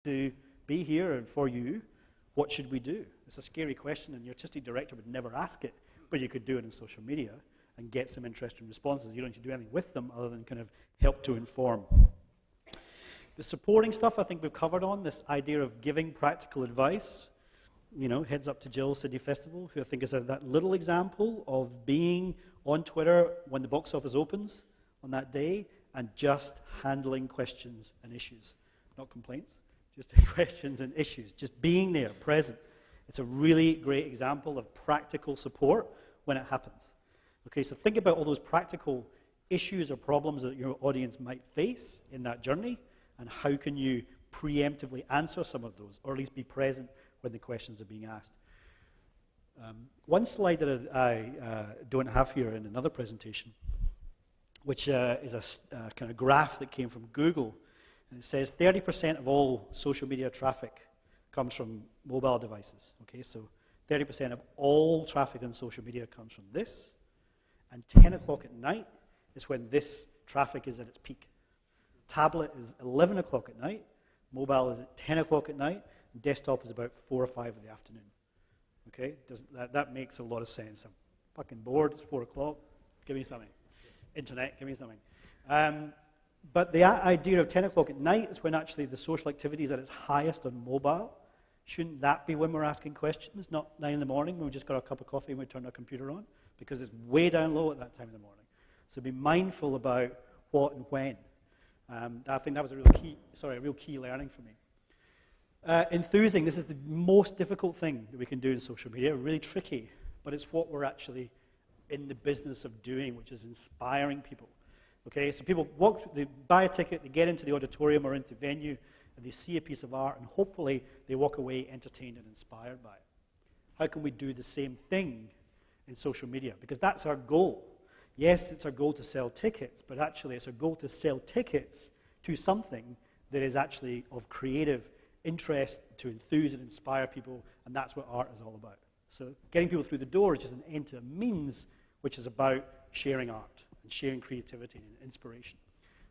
to be here and for you, what should we do? It's a scary question, and your artistic director would never ask it, but you could do it in social media and get some interesting responses. You don't need to do anything with them other than kind of help to inform. The supporting stuff I think we've covered on, this idea of giving practical advice. You know, heads up to Jill City Festival, who I think is that little example of being on Twitter when the box office opens on that day and just handling questions and issues. Not complaints, just questions and issues. Just being there, present. It's a really great example of practical support when it happens. Okay, so think about all those practical issues or problems that your audience might face in that journey, and how can you preemptively answer some of those, or at least be present when the questions are being asked. One slide that I don't have here in another presentation, which is a kind of graph that came from Google, and it says 30% of all social media traffic comes from mobile devices. Okay, so 30% of all traffic on social media comes from this, and 10 o'clock at night is when this traffic is at its peak. Tablet is 11 o'clock at night, mobile is at 10 o'clock at night, and desktop is about 4 or 5 in the afternoon. Okay, that makes a lot of sense. I'm fucking bored, it's 4 o'clock, give me something. Internet, give me something. But the idea of 10 o'clock at night is when actually the social activity is at its highest on mobile. Shouldn't that be when we're asking questions, not 9 in the morning when we just got our cup of coffee and we turn our computer on? Because it's way down low at that time in the morning. So be mindful about what and when. I think that was a real key learning for me. Enthusing, this is the most difficult thing that we can do in social media, really tricky, but it's what we're actually in the business of doing, which is inspiring people. Okay, so people they buy a ticket, they get into the auditorium or into the venue, and they see a piece of art, and hopefully they walk away entertained and inspired by it. How can we do the same thing in social media? Because that's our goal. Yes, it's our goal to sell tickets, but actually it's our goal to sell tickets to something that is actually of creative interest, to enthuse and inspire people, and that's what art is all about. So getting people through the door is just an end to a means, which is about sharing art and sharing creativity and inspiration.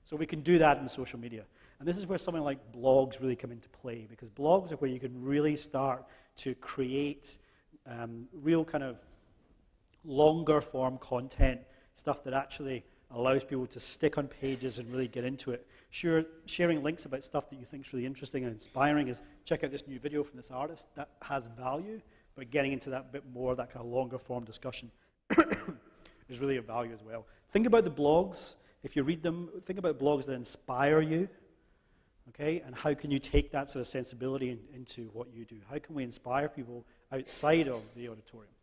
So we can do that in social media. And this is where something like blogs really come into play, because blogs are where you can really start to create real kind of longer form content, stuff that actually allows people to stick on pages and really get into it. Sure, sharing links about stuff that you think is really interesting and inspiring is, check out this new video from this artist, that has value, but getting into that bit more, that kind of longer form discussion is really of value as well. Think about the blogs. If you read them, think about blogs that inspire you, okay? And how can you take that sort of sensibility into what you do? How can we inspire people outside of the auditorium?